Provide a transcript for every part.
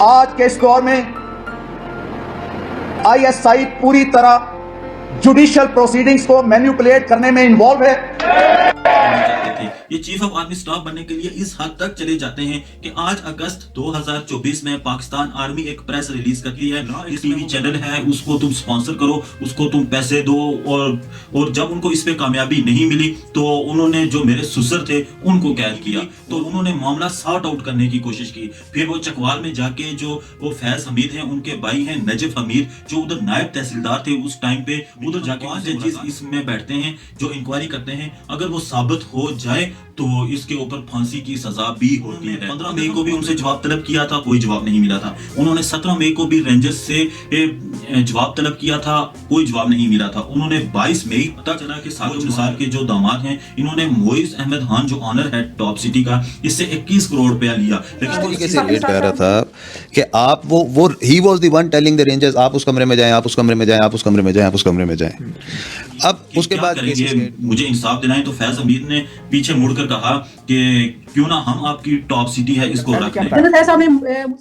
آج کے اس دور میں آئی ایس آئی پوری طرح جوڈیشل پروسیڈنگز کو مینیپولیٹ کرنے میں انوالو ہے. یہ چیف آف آرمی سٹاف بننے کے لیے اس حد تک چلے جاتے ہیں کہ آج اگست 2024 میں پاکستان آرمی ایک پریس ریلیز کرتی ہے. اس ٹی وی چینل ہے, اس کو تم سپانسر کرو, اس کو تم پیسے دو, اور جب ان کو اس پہ کامیابی نہیں ملی تو انہوں نے جو میرے سسر تھے ان کو قید کیا. تو انہوں نے معاملہ سارٹ آؤٹ کرنے کی کوشش کی. پھر وہ چکوال میں جا کے جو وہ فیض حمید ہیں, ان کے بھائی ہیں نجف حمید جو ادھر نائب تحصیلدار تھے اس ٹائم پہ, ادھر جا کے 5 ججز اس میں بیٹھتے ہیں جو انکوائری کرتے ہیں. اگر وہ ثابت ہو جائے تو اس کے اوپر پھانسی کی سزا بھی ہوتی ہے. 15 مئی کو بھی ان سے جواب طلب کیا تھا, کوئی جواب نہیں ملا تھا. انہوں نے 17 مئی کو بھی رینجرز سے جواب طلب کیا تھا, کوئی جواب نہیں ملا تھا. انہوں نے 22 مئی تک چلا کہ ساجد نثار کے جو داماد ہیں انہوں نے معیز احمد خان جو آنر ہے ٹاپ سٹی کا, اس سے 21 کروڑ روپیہ لیا. طریقے سے ریٹ کر رہا تھا کہ آپ وہ he was the one telling the rangers آپ اس کمرے میں جائیں, آپ اس کمرے میں جائیں, آپ اس کمرے میں جائیں, آپ اس کمرے میں جائیں. اب اس کے بعد مجھے انصاف دلائیں تو فیض حمید نے پیچھے مڑ کر کہا کہ کیوں نہ ہم آپ کی ٹاپ سٹی ہے اس کو رکھ لیں.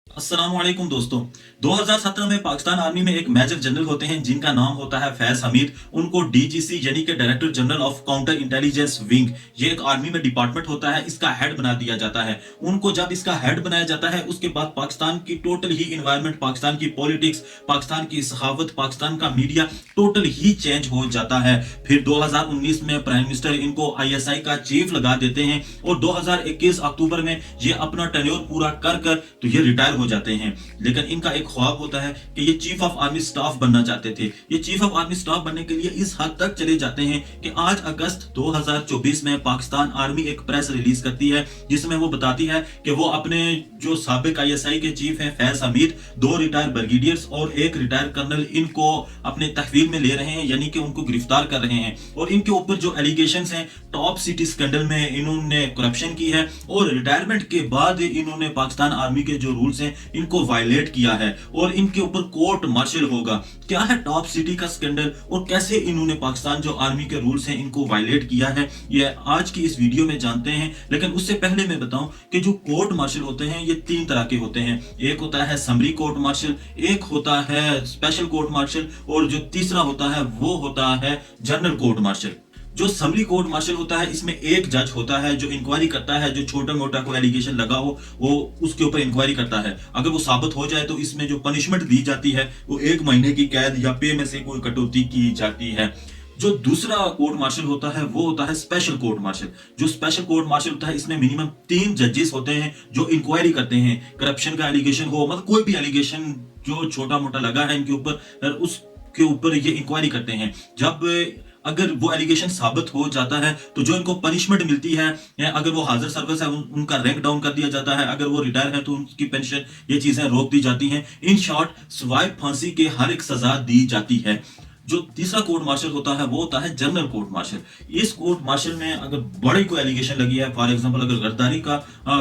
السلام علیکم دوستوں. 2017 میں پاکستان آرمی میں ایک میجر جنرل ہوتے ہیں جن کا نام ہوتا ہے فیض حمید. ان کو ڈی جی سی یعنی کہ director general of counter intelligence wing, یہ ایک آرمی میں ڈپارٹمنٹ ہوتا ہے, اس کا ہیڈ بنا دیا جاتا ہے. ان کو جب اس کا ہیڈ بنایا جاتا ہے اس کے بعد پاکستان کی ٹوٹل ہی انوائرمنٹ, پاکستان کی پولیٹکس, پاکستان کی سخاوت, پاکستان کا میڈیا ٹوٹل ہی چینج ہو جاتا ہے. پھر 2019 میں پرائم منسٹر ان کو آئی ایس آئی کا چیف لگا دیتے ہیں اور 2021 اکتوبر میں یہ اپنا ٹینیور پورا کر تو یہ ریٹائر ہو جاتے ہیں. لیکن ان کا ایک خواب ہوتا ہے کہ یہ چیف آف آرمی سٹاف بننا چاہتے تھے. یہ چیف آف آرمی سٹاف بننے کے لیے اس حد تک چلے جاتے ہیں کہ آج اگست 2024 میں پاکستان آرمی ایک پریس ریلیز کرتی ہے جس میں وہ بتاتی ہے کہ وہ اپنے جو سابق آئی ایس آئی کے چیف ہیں فیض حمید, 2 ریٹائر برگیڈیئرز اور 1 ریٹائر کرنل ان کو اپنے تحویل میں لے رہے ہیں, یعنی کہ ان کو گرفتار کر رہے ہیں. اور ان کے اوپر جو ایلیگیشنز ہیں, ٹاپ سٹی سکینڈل میں انہوں نے کرپشن کی ہے اور ریٹائرمنٹ کے بعد انہوں نے پاکستان آرمی کے جو رولز ہیں ان کو وائلیٹ کیا ہے اور ان کے اوپر کورٹ مارشل ہوگا. کیا ہے ٹاپ سٹی کا سکینڈل اور کیسے انہوں نے پاکستان جو آرمی کے رولز ہیں ان کو وائلیٹ کیا ہے, یہ آج کی اس ویڈیو میں جانتے ہیں. لیکن اس سے پہلے میں بتاؤں کہ جو کورٹ مارشل ہوتے ہیں یہ 3 طرح کے ہوتے ہیں. ایک ہوتا ہے سمری کورٹ مارشل, ایک ہوتا ہے اسپیشل کورٹ مارشل, اور جو تیسرا ہوتا ہے وہ ہوتا ہے جنرل کورٹ مارشل. جو سمری کورٹ مارشل ہوتا ہے اس میں ایک جج ہوتا ہے جو انکوائری کرتا ہے, جو چھوٹا موٹا کوئی ایلیگیشن لگا ہو وہ اس کے اوپر انکوائری کرتا ہے. اگر وہ ثابت ہو جائے تو اس میں جو پنشمنٹ دی جاتی ہے وہ 1 مہینے کی قید یا پے میں سے کوئی کٹوتی کی جاتی ہے. جو دوسرا کورٹ مارشل ہوتا ہے وہ ہوتا ہے اسپیشل کورٹ مارشل. جو اسپیشل کورٹ مارشل ہوتا ہے اس میں منیمم 3 ججز ہوتے ہیں جو انکوائری کرتے ہیں. کرپشن کا ایلیگیشن ہو, مطلب کوئی بھی ایلیگیشن جو چھوٹا موٹا لگا ہے ان کے اوپر, اس کے اوپر یہ انکوائری کرتے ہیں. جب اگر وہ ایلیگیشن ثابت ہو جاتا ہے تو جو ان کو پنشمنٹ ملتی ہے, اگر وہ حاضر سروس ہے ان کا رینک ڈاؤن کر دیا جاتا ہے, اگر وہ ریٹائر ہے تو ان کی پینشن, یہ چیزیں روک دی جاتی ہیں. ان شارٹ سوائے پھانسی کے ہر ایک سزا دی جاتی ہے. جو تیسرا کورٹ مارشل ہوتا ہے وہ ہوتا ہے جنرل کورٹ مارشل. اس کورٹ مارشل میں اگر بڑی کوئی ایلیگیشن لگی ہے, فار ایگزامپل اگر غداری کا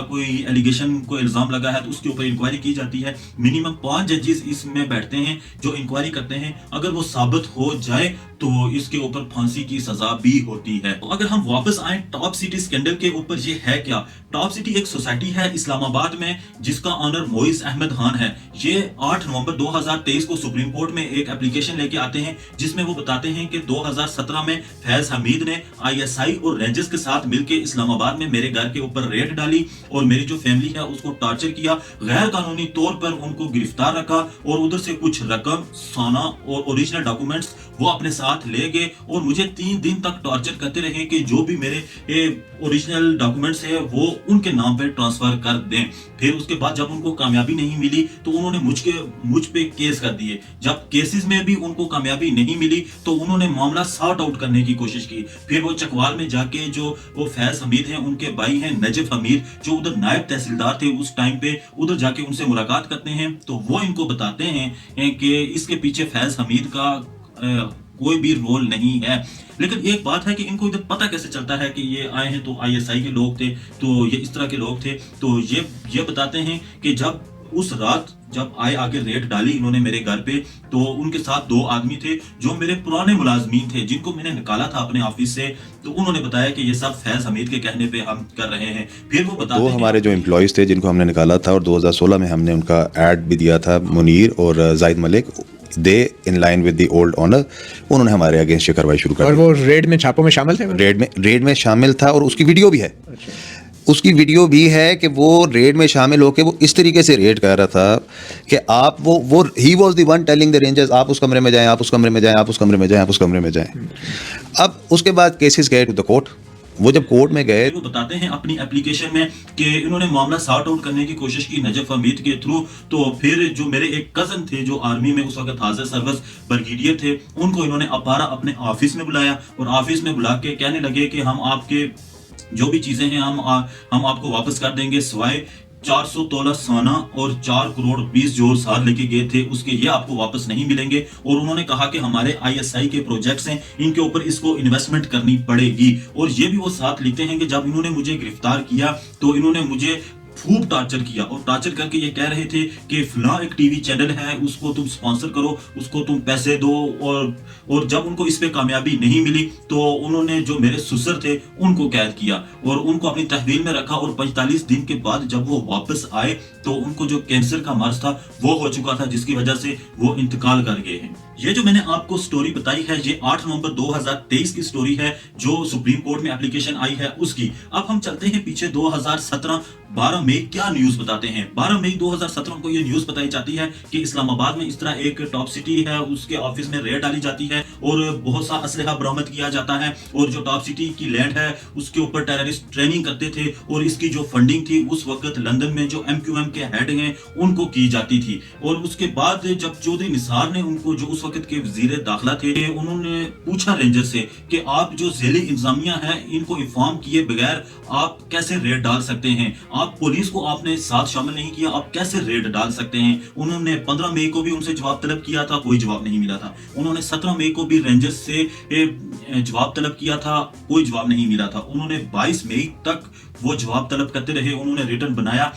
کوئی ایلیگیشن, کوئی الزام لگا ہے تو اس کے اوپر انکوائری کی جاتی ہے. منیمم 5 ججز اس میں بیٹھتے ہیں جو انکوائری کرتے ہیں. اگر وہ ثابت ہو جائے تو اس کے اوپر پھانسی کی سزا بھی ہوتی ہے. اگر ہم واپس آئیں ٹاپ سٹی سکینڈل کے اوپر, یہ ہے کیا؟ ٹاپ سٹی ایک سوسائٹی ہے اسلام آباد میں جس کا آنر معیز احمد خان ہے. یہ 8 نومبر 2023 کو سپریم کورٹ میں ایک اپلیکیشن لے کے آتے ہیں جس میں وہ بتاتے ہیں کہ 2017 میں فیض حمید نے آئی ایس آئی اور رینجرز کے ساتھ مل کے اسلام آباد میں میرے گھر کے اوپر ریڈ ڈالی اور میری جو فیملی ہے اس کو ٹارچر کیا, غیر قانونی طور پر ان کو گرفتار رکھا اور ادھر سے کچھ رقم, سونا اور اوریجنل ڈاکومنٹس وہ اپنے ساتھ لے گئے اور مجھے 3 دن تک ٹارچر کرتے رہے کہ جو بھی میرے اوریجنل ڈاکومنٹس ہیں وہ ان کے نام پہ ٹرانسفر کر دیں. پھر اس کے بعد جب ان کو کامیابی نہیں ملی تو انہوں نے مجھ پہ کیس کر دیے. جب کیسز میں بھی ان کو کامیابی نہیں ملی تو انہوں نے معاملہ سارٹ آؤٹ کرنے کی کوشش کی. پھر وہ چکوال میں جا کے جو وہ فیض حمید ہیں, ان کے بھائی ہیں نجف حمید جو ادھر نائب تحصیلدار تھے اس ٹائم پہ, ادھر جا کے ان سے ملاقات کرتے ہیں تو وہ ان کو بتاتے ہیں کہ اس کے پیچھے فیض حمید کا کوئی بھی رول نہیں ہے. لیکن ایک بات ہے کہ ان کو ادھر پتہ کیسے چلتا ہے کہ یہ آئے ہیں تو آئی ایس آئی کے لوگ تھے, تو یہ اس طرح کے لوگ تھے. تو یہ بتاتے ہیں کہ جب उस रात जब आए आके रेड डाली इन्होंने मेरे घर पे, तो उनके साथ 2 आदमी थे जो मेरे पुराने मुलाजमीन थे जिनको मैंने निकाला था अपने ऑफिस से। तो उन्होंने बताया कि ये सब फैज हमीद के कहने पे हम कर रहे हैं। फिर वो बताते दो हैं हमारे जो एम्प्लॉयज़ थे जिनको हमने निकाला था और 2016 में हमने उनका ऐड भी दिया था, मुनीर और Zahid Malik, they in line with the old honour, उन्होंने हमारे अगेंस्ट ये कार्रवाई शुरू कर और दी। वो रेड में छापों में शामिल थे? रेड में शामिल था और उसकी वीडियो भी है। उसकी वीडियो भी है कि वो रेड में शामिल होकर वो इस तरीके से रेड कर रहा था कि आप वो he was the one telling the rangers आप उस कमरे में जाएं, आप उस कमरे में जाएं, आप उस कमरे में जाएं, आप उस कमरे में जाएं। अब उसके बाद केसेस गए टू द कोर्ट। वो जब कोर्ट में गए, वो बताते हैं अपनी एप्लीकेशन में कि इन्होंने मामला सॉर्ट आउट करने की कोशिश की नजफ हमीद के थ्रू। तो फिर जो मेरे एक कजन थे जो आर्मी में उस वक्त हाजिर सर्विस ब्रिगेडियर थे, उनको इन्होंने अपारा अपने ऑफिस में बुलाया और ऑफिस में बुला के कहने लगे कि हम आपके जो भी चीजें हैं हम आपको वापस कर देंगे, सिवाय 400 तोला सोना और 4 करोड़ 20 जो साथ लेके गए थे उसके, ये आपको वापस नहीं मिलेंगे। और उन्होंने कहा कि हमारे ISI के प्रोजेक्ट्स हैं, इनके ऊपर इसको इन्वेस्टमेंट करनी पड़ेगी। और ये भी वो साथ लिखते हैं कि जब इन्होंने मुझे गिरफ्तार किया तो इन्होंने मुझे खूब टार्चर किया और टार्चर करके ये कह रहे थे कि फलां एक टीवी चैनल है, उसको तुम स्पॉन्सर करो, उसको तुम पैसे दो। और जब उनको इस पे कामयाबी नहीं मिली तो उन्होंने जो मेरे ससुर थे उनको कैद किया और उनको अपनी तहवील में रखा। और 45 दिन के बाद जब वो वापस आए तो उनको जो कैंसर का मर्ज था वो हो चुका था, जिसकी वजह से वो इंतकाल कर गए हैं। ये जो मैंने आपको स्टोरी बताई है ये 8 नवंबर 2023 की स्टोरी है जो सुप्रीम कोर्ट में एप्लीकेशन आई है उसकी। अब हम चलते हैं पीछे 2017 12 मई क्या न्यूज बताते हैं। 12 मई 2017 को ये न्यूज बताई जाती है कि इस्लामाबाद में इस तरह एक टॉप सिटी है, उसके ऑफिस में रेड डाली जाती है और बहुत सा असलहा बरामद किया जाता है। और जो टॉप सिटी की लैंड है उसके ऊपर टेररिस्ट ट्रेनिंग करते थे और इसकी जो फंडिंग थी उस वक्त लंदन में जो MQM के हेड हैं उनको की जाती थी। और उसके बाद जब चौधरी निसार ने उनको, जो उस वक्त के वजीर दाखिला थे, उन्होंने पूछा रेंजर से कि आप जो ज़ेली इंतजामिया है इनको इन्फॉर्म किए बगैर आप कैसे रेड डाल सकते हैं, आप पुलिस को आपने साथ शामिल नहीं किया, आप कैसे रेड डाल सकते हैं। उन्होंने 15 मई को भी उनसे जवाब तलब किया था, कोई जवाब नहीं मिला था। उन्होंने 17 मई को भी रेंजर्स से जवाब तलब किया था, कोई जवाब नहीं मिला था। उन्होंने 22 मई तक वो जवाब तलब करते रहे, उन्होंने रिटर्न बनाया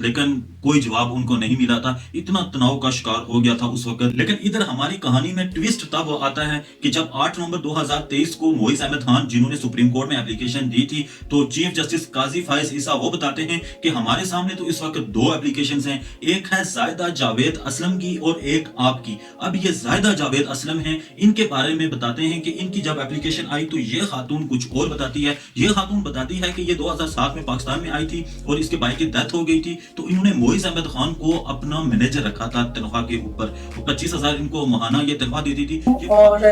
लेकिन कोई जवाब उनको नहीं मिला था। इतना तनाव का शिकार हो गया था उस वक्त। लेकिन इधर हमारी कहानी में ट्विस्ट तब आता है कि जब 8 नवंबर 2023 को मोइस अहमद खान जिन्होंने सुप्रीम कोर्ट में एप्लीकेशन दी थी, तो चीफ जस्टिस काजी फायज ईसा वो बताते हैं कि हमारे सामने तो इस वक्त 2 एप्लीकेशंस हैं, एक है जायदा जावेद असलम की और एक आपकी। अब ये जायदा जावेद असलम हैं, इनके बारे में बताते हैं कि इनकी जब एप्लीकेशन आई तो ये खातून कुछ और बताती है। ये खातून बताती है कि ये 2007 में पाकिस्तान में आई थी और इसके भाई की डेथ हो गई थी, तो इन्होंने मोइस अहमद खान को अपना मैनेजर रखा था तनख्वाह के ऊपर, 25,000 इनको महाना ये तनख्वाह देती थी। और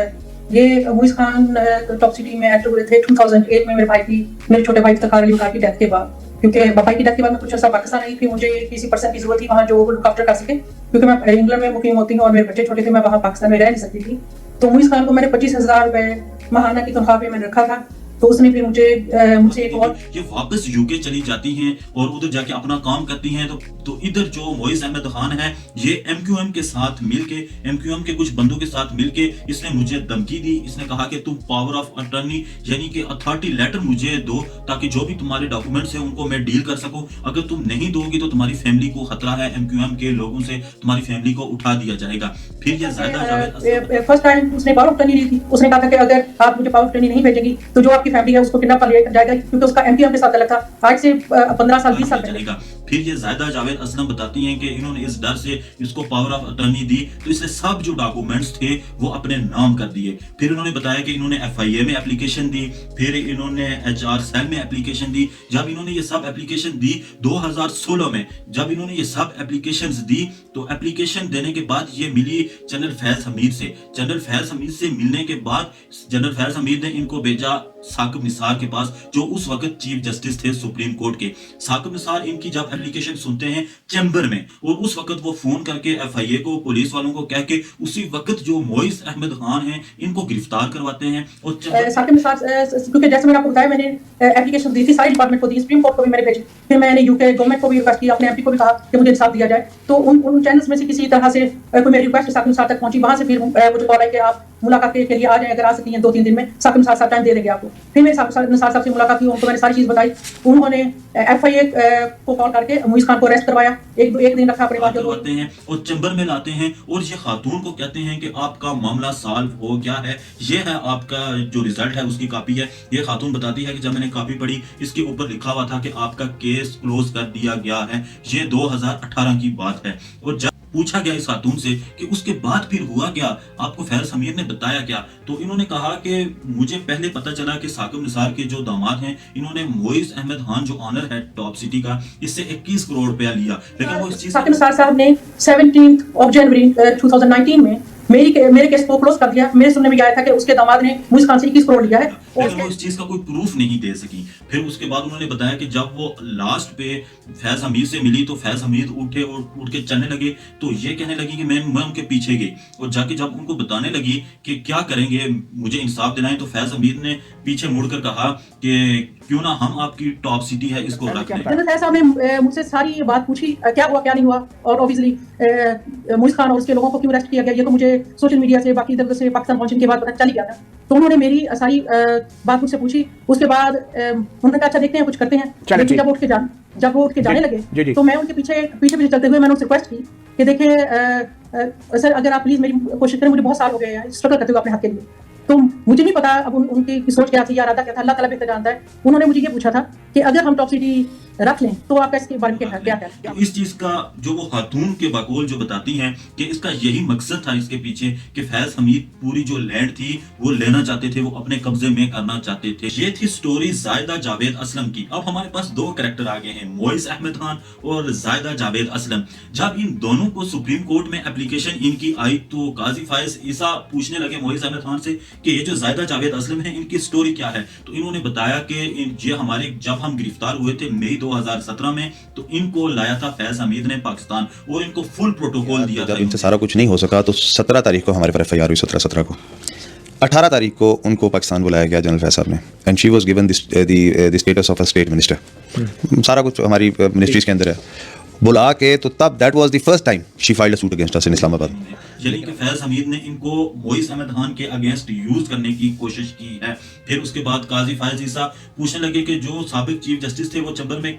ये मोइस खान टॉप सिटी में एक्टिव हुए थे 2008 में मेरे छोटे भाई इफ्तिखार अली वकार की डेथ के बाद। क्योंकि भाई की डेथ के बाद मैं कुछ ऐसा पाकिस्तान आई थी, मुझे किसी पर्सन की जरूरत थी वहाँ जो लुक आफ्टर कर सके, क्योंकि मैं इंग्लैंड में मुकीम होती हूँ और मेरे बच्चे छोटे थे, मैं वहाँ पाकिस्तान में रह नहीं सकती थी। तो मोइस खान को मैंने 25,000 रुपए महाना की तनख्वाह पे मैंने रखा था। तो उसने फिर मुझसे एक और ये वापस यूके चली जाती हैं और उधर जाके अपना काम करती हैं। तो इधर जो मोइस अहमद खान है ये MQM के साथ मिलके, MQM के कुछ बंदों के साथ मिलके इसने मुझे धमकी दी। इसने कहा कि तुम पावर ऑफ अटर्नी यानी कि अथॉरिटी लेटर मुझे दो ताकि जो भी तुम्हारे डॉक्यूमेंट्स हैं उनको मैं डील कर सकूं। अगर तुम नहीं दोगी तो तुम्हारी फैमिली को खतरा है, MQM के लोगों से तुम्हारी फैमिली को उठा दिया जाएगा। फिर ये जायदा जावेद फर्स्ट टाइम उसने पावर ऑफ अटर्नी ली थी। उसने कहा था कि अगर आप मुझे पावर ऑफ अटर्नी नहीं भेजेंगी तो जो आपकी फैमिली है उसको किडनैप कर लिया जाएगा, क्योंकि उसका MQM के साथ तलक था आज से 15 साल 20 साल पहले। फिर ये जायदा जावेद असलम बताती हैं कि इन्होंने इस डर से इसको पावर ऑफ अटर्नी दी तो इसने सब जो डॉक्यूमेंट्स थे वो अपने नाम कर दिए। फिर इन्होंने बताया कि इन्होंने FIA में एप्लीकेशन दी, फिर इन्होंने HR सेल में एप्लीकेशन दी। जब इन्होंने ये सब एप्लीकेशन दी 2016 में, जब इन्होंने ये सब एप्लीकेशंस दी तो एप्लीकेशन देने के बाद ये मिली जनरल फैज हमीद से। जनरल फैज हमीद से मिलने के बाद जनरल फैज हमीद ने इनको भेजा साकिब निसार के पास, जो उस वक्त चीफ जस्टिस थे सुप्रीम कोर्ट के। साकिब निसार इनकी जब एप्लीकेशन सुनते हैं चैम्बर में, और उस वक्त वो फोन करके FIA को, पुलिस वालों को कह के उसी वक्त जो मोइस अहमद खान हैं इनको गिरफ्तार करवाते हैं। और साकिब निसार, क्योंकि जैसे मैंने आपको बताया, मैंने एप्लीकेशन दी थी सारी डिपार्टमेंट को दी, सुप्रीम कोर्ट को भी मैंने भेजी, फिर मैंने यूके गवर्नमेंट को भी रिक्वेस्ट की, अपने MP को भी कहा कि मुझे इंसाफ दिया जाए। तो उन चैनल्स में से किसी तरह से कोई मेरी रिक्वेस्ट साकिब निसार तक पहुंची, वहां से फिर मुझे कॉल आई कि आप मुलाकात के लिए आ जाए, अगर आ सकती हैं 2-3 दिन में, साकिब निसार साहब टाइम दे देंगे आपको। फिर मैं साकिब निसार साहब से मुलाकात की, उनको मैंने सारी चीज़ बताई। उन्होंने FIA को कॉल करके मुइज़ खान को अरेस्ट करवाया, एक दिन रखा अपने पास करवाते हैं और चैम्बर में लाते हैं और ये खातून को कहते हैं कि आपका मामला सॉल्व हो गया है, ये है आपका जो रिजल्ट है उसकी कॉपी है। ये खातून बताती है कि जब मैंने कॉपी पढ़ी इसके ऊपर लिखा हुआ था कि आपका केस क्लोज कर दिया गया है। ये 2018 की बात है। और जब पूछा गया इस खातून से कि उसके बाद फिर हुआ क्या, आपको फैज हमीद ने बताया क्या, तो इन्होंने कहा कि मुझे पहले पता चला कि साकिब निसार के जो दामाद हैं इन्होंने मोइज अहमद खान जो ऑनर है टॉप सिटी का, इससे 21 करोड़ रुपया लिया। लेकिन वो इस चीज साकिब निसार साहब ने 17 जनवरी 2019 में मेरे केस को क्लोज कर दिया। मेरे सुनने में आया था कि उसके दामाद ने मुइज़ खान से 21 करोड़ लिया है, लेकिन वो इस चीज का कोई प्रूफ नहीं दे सकी। फिर उसके बाद उन्होंने बताया कि जब वो लास्ट पे फैज हमीद से मिली तो फैज हमीद उठे और उठ के चलने लगे, तो ये कहने लगी कि मैं उनके पीछे गई और जाके जब उनको बताने लगी कि क्या करेंगे, मुझे इंसाफ दिलाएं, तो फैज हमीद ने पीछे मुड़कर कहा कि क्यों ना हम आपकी टॉप सिटी है इसको रख लें। जनरल फैज साहब ने मुझसे सारी बात पूछी, क्या हुआ क्या नहीं हुआ, और ऑब्वियसली मुइज़ खान और उसके लोगों को क्यों अरेस्ट किया गया, ये तो मुझे सोशल मीडिया से बाकी इधर से पाकिस्तान पहुंचने के बाद पता चल गया था। तो उन्होंने मेरी सारी बात मुझसे पूछी। उसके बाद उन्होंने कहा अच्छा देखते हैं, कुछ करते हैं। लेकिन जब वो उठ के जाने लगे तो मैं उनके पीछे चलते हुए मैंने उनसे रिक्वेस्ट की कि देखिए सर, अगर आप प्लीज मेरी कोशिश करें, मुझे बहुत साल हो गए हैं स्ट्रगल करते हुए अपने हक के लिए। तो मुझे नहीं पता अब उनकी सोच क्या थी या इरादा क्या था, अल्लाह ताला बेहतर जानता है। उन्होंने मुझे ये पूछा था कि अगर हम टॉप सिटी रख लें तो आप इसके बारे में क्या कहते हैं। इस चीज का जो वो खातून के बकौल जो बताती हैं कि इसका यही मकसद था इसके पीछे कि फैज हमीद पूरी जो लैंड थी वो लेना चाहते थे, वो अपने कब्जे में करना चाहते थे। ये थी स्टोरी जायदा जावेद असलम की। अब हमारे पास दो कैरेक्टर आ गए हैं, मोइज अहमद खान और जायदा जावेद असलम। जब इन दोनों को सुप्रीम कोर्ट में एप्लीकेशन इनकी आई तो काजी फायज ईसा पूछने लगे मोइज अहमद खान से कि ये जो जायदा जावेद असलम है इनकी स्टोरी क्या है। तो इन्होंने बताया कि ये हमारे जब हम गिरफ्तार हुए थे मई 2017 में, तो इनको लाया था फैज हमीद ने पाकिस्तान और इनको फुल प्रोटोकॉल दिया था। जब इनसे सारा कुछ नहीं हो सका तो 17 तारीख को हमारे पर FIR हुई, 17 को। 18 तारीख को उनको पाकिस्तान बुलाया गया जनरल फैज साहब ने, and she was given the status of a state minister. सारा कुछ हमारी मिनिस्ट्रीज के अंदर है। बुला के तो तब that was the first time she filed a suit against us in Islamabad. यानी कि फैज हमीद ने इनको मोइज अहमद खान के अगेंस्ट यूज करने की कोशिश की है। फिर उसके बाद काजी फायज ईसा पूछने लगे कि जो साबिक चीफ जस्टिस थे वो चैम्बर में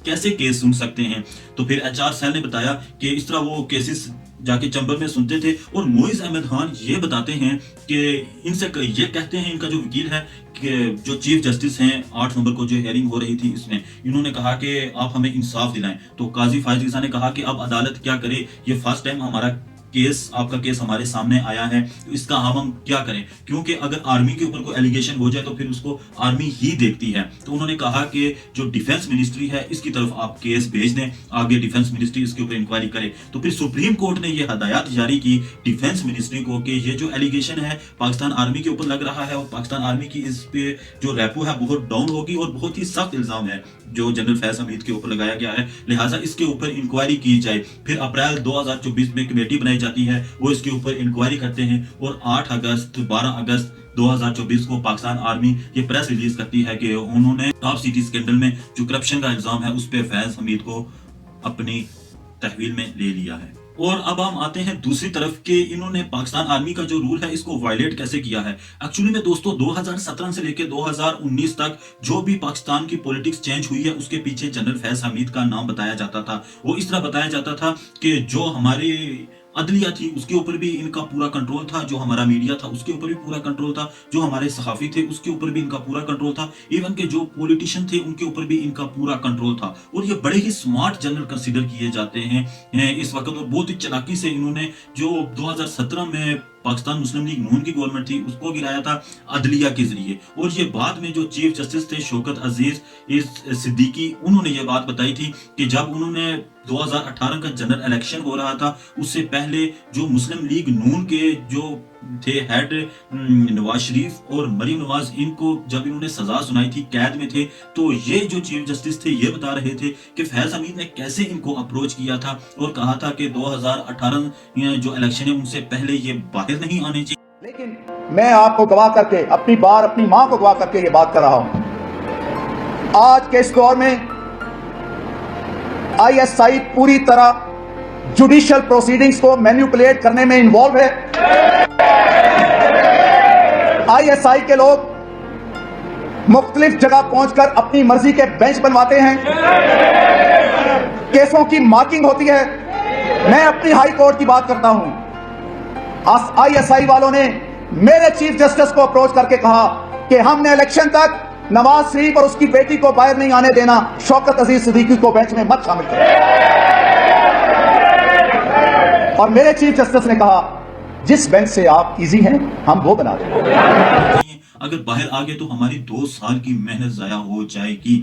कैसे केस सुन सकते हैं। तो फिर HR सेल ने बताया कि इस तरह वो केसेस जाके चैम्बर में सुनते थे। और मोइज अहमद खान ये बताते हैं कि इनसे ये कहते हैं, इनका जो वकील है कि जो चीफ जस्टिस हैं 8 नवंबर को जो हियरिंग हो रही थी इसमें इन्होंने कहा कि आप हमें इंसाफ दिलाएं। तो काजी फायज ईसा ने कहा कि अब अदालत क्या करे, ये फर्स्ट टाइम हमारा केस, आपका केस हमारे सामने आया है, तो इसका हम क्या करें, क्योंकि अगर आर्मी के ऊपर कोई एलिगेशन हो जाए तो फिर उसको आर्मी ही देखती है। तो उन्होंने कहा कि जो डिफेंस मिनिस्ट्री है इसकी तरफ आप केस भेज दें, आगे डिफेंस मिनिस्ट्री इसके ऊपर इंक्वायरी करे। तो फिर सुप्रीम कोर्ट ने ये हदायत जारी की डिफेंस मिनिस्ट्री को कि ये जो एलिगेशन है पाकिस्तान आर्मी के ऊपर लग रहा है और पाकिस्तान आर्मी की इस पे जो रेपो है बहुत डाउन होगी और बहुत ही सख्त इल्जाम है जो जनरल फैज हमीद के ऊपर लगाया गया है, लिहाजा इसके ऊपर इंक्वायरी की जाए। फिर अप्रैल 2024 में कमेटी बनाई जाती है, वो इसके ऊपर इंक्वायरी करते हैं और 8 अगस्त 12 अगस्त 2024 को पाकिस्तान आर्मी ये प्रेस रिलीज करती है कि उन्होंने टॉप सिटी स्कैंडल में जो करप्शन का इल्जाम है उस पर फैज हमीद को अपनी तहवील में ले लिया है। और अब हम आते हैं दूसरी तरफ के इन्होंने पाकिस्तान आर्मी का जो रूल है इसको वायलेट कैसे किया है। एक्चुअली में दोस्तों 2017 से लेकर 2019 तक जो भी पाकिस्तान की पॉलिटिक्स चेंज हुई है उसके पीछे जनरल फैज हमीद का नाम बताया जाता था। वो इस तरह बताया जाता था कि जो हमारे अदलिया थी उसके ऊपर भी इनका पूरा कंट्रोल था, जो हमारा मीडिया था उसके ऊपर भी पूरा कंट्रोल था, जो हमारे सहाफी थे उसके ऊपर भी इनका पूरा कंट्रोल था, इवन के जो पॉलिटिशियन थे उनके ऊपर भी इनका पूरा कंट्रोल था। और ये बड़े ही स्मार्ट जनरल कंसीडर किए जाते हैं इस वक्त। और बहुत ही चालाकी से इन्होंने जो 2017 में पाकिस्तान मुस्लिम लीग नून की गवर्नमेंट थी उसको गिराया था अदलिया के जरिए। और ये बाद में जो चीफ जस्टिस थे शौकत अजीज सिद्दीकी, उन्होंने ये बात बताई थी कि जब उन्होंने 2018 का जनरल इलेक्शन हो रहा था उससे पहले जो मुस्लिम लीग नून के जो थे हेड नवाज शरीफ और मरीम नवाज, इनको जब इन्होंने सजा सुनाई थी, कैद में थे, तो ये जो चीफ जस्टिस थे ये बता रहे थे कि फैज हमीद ने कैसे इनको अप्रोच किया था और कहा था कि 2018 जो इलेक्शन है उनसे पहले ये बाहर नहीं आने चाहिए। लेकिन मैं आपको गवाह करके अपनी मां को गवाह करके ये बात कर रहा हूं, आज के इस दौर में ISI पूरी तरह जुडिशियल प्रोसीडिंग्स को मैनिपुलेट करने में इन्वॉल्व है। ISI کے لوگ مختلف جگہ پہنچ کر اپنی مرضی کے بینچ بنواتے ہیں, کیسوں کی مارکنگ ہوتی ہے. میں اپنی ہائی کورٹ کی بات کرتا ہوں. ISI والوں نے میرے چیف جسٹس کو اپروچ کر کے کہا کہ ہم نے الیکشن تک نواز شریف اور اس کی بیٹی کو باہر نہیں آنے دینا, شوکت عزیز صدیقی کو بینچ میں مت شامل کریں. اور میرے چیف جسٹس نے کہا جس بینچ سے آپ ایزی ہیں ہم وہ بنا دیں. اگر باہر آگے تو ہماری 2 سال کی محنت ضائع ہو جائے گی.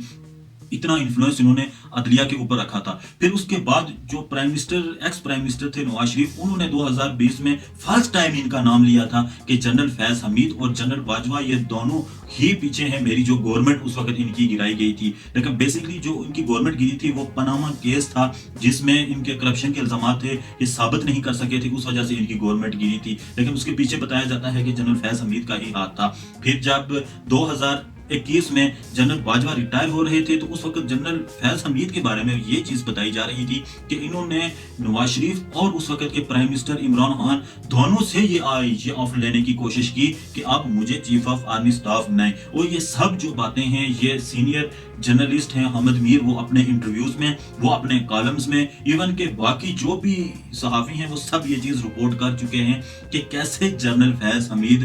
اتنا انفلوئنس انہوں نے عدلیہ کے اوپر رکھا تھا. پھر اس کے بعد جو ایکس پرائم منسٹر تھے نواز شریف, انہوں نے 2020 میں فرسٹ ٹائم ان کا نام لیا تھا کہ جنرل فیض حمید اور جنرل باجوہ یہ دونوں ہی پیچھے ہیں میری جو گورنمنٹ اس وقت ان کی گرائی گئی تھی. لیکن بیسیکلی جو ان کی گورنمنٹ گری تھی وہ پاناما کیس تھا جس میں ان کے کرپشن کے الزامات تھے, یہ ثابت نہیں کر سکے تھے, اس وجہ سے ان کی گورنمنٹ گری تھی. لیکن اس کے پیچھے بتایا جاتا ہے کہ جنرل فیض حمید کا ہی ہاتھ تھا. پھر جب 2021 میں جنرل باجوہ ریٹائر ہو رہے تھے تو اس وقت جنرل فیض حمید کے بارے میں یہ چیز بتائی جا رہی تھی کہ انہوں نے نواز شریف اور اس وقت کے پرائم منسٹر عمران خان دونوں سے یہ آفر لینے کی کوشش کی کہ آپ مجھے چیف آف آرمی سٹاف بنائیں. اور یہ سب جو باتیں ہیں یہ سینئر جرنلسٹ ہیں حامد میر, وہ اپنے انٹرویوز میں, وہ اپنے کالمز میں, ایون کہ باقی جو بھی صحافی ہیں وہ سب یہ چیز رپورٹ کر چکے ہیں کہ کیسے جنرل فیض حمید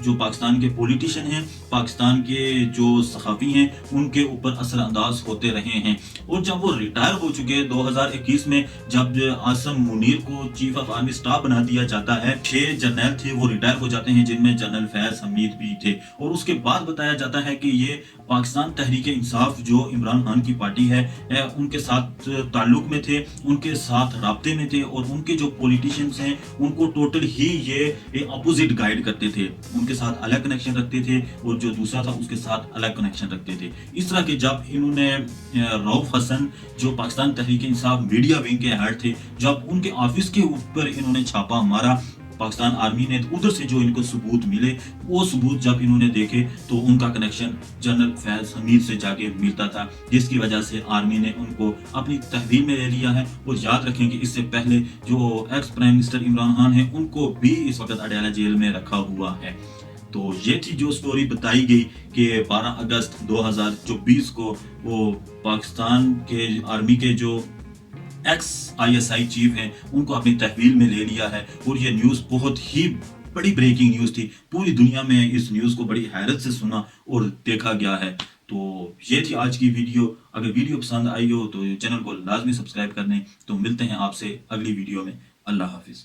جو پاکستان کے پولیٹیشین ہیں, پاکستان کے جو صحافی ہیں, ان کے اوپر اثر انداز ہوتے رہے ہیں. اور جب وہ ریٹائر ہو چکے 2021 میں, جب عاصم منیر کو چیف آف آرمی سٹاف بنا دیا جاتا ہے, 6 جرنیل تھے وہ ریٹائر ہو جاتے ہیں جن میں جنرل فیض حمید بھی تھے. اور اس کے بعد بتایا جاتا ہے کہ یہ پاکستان تحریک انصاف جو عمران خان کی پارٹی ہے ان کے ساتھ تعلق میں تھے, ان کے ساتھ رابطے میں تھے, اور ان کے جو پولیٹیشینز ہیں ان کو ٹوٹل ہی یہ اپوزٹ گائیڈ کرتے تھے, ان کے ساتھ الگ کنیکشن رکھتے تھے, اور جو دوسرا تھا اس کے ساتھ الگ کنیکشن رکھتے تھے. اس طرح کہ جب انہوں نے رؤف حسن جو پاکستان تحریک انصاف میڈیا ونگ کے ہیڈ تھے, جب ان کے آفس کے اوپر انہوں نے چھاپا مارا پاکستان آرمی نے, ادھر سے جو ان کو ثبوت ملے وہ ثبوت جب انہوں نے دیکھے تو ان کا کنیکشن جنرل فیض حمید سے جا کے ملتا تھا, جس کی وجہ سے آرمی نے ان کو اپنی تحویل میں لے لیا ہے. اور یاد رکھیں کہ اس سے پہلے جو ex prime minister Imran Khan ہیں ان کو بھی اس وقت اڈیالہ جیل میں رکھا ہوا ہے. تو یہ تھی جو سٹوری بتائی گئی کہ 12 اگست 2024 کو وہ پاکستان کے آرمی کے جو ایکس ISI چیف ہیں ان کو اپنی تحویل میں لے لیا ہے. اور یہ نیوز بہت ہی بڑی بریکنگ نیوز تھی, پوری دنیا میں اس نیوز کو بڑی حیرت سے سنا اور دیکھا گیا ہے. تو یہ تھی آج کی ویڈیو. اگر ویڈیو پسند آئی ہو تو چینل کو لازمی سبسکرائب کر دیں. تو ملتے ہیں آپ سے اگلی ویڈیو میں. اللہ حافظ.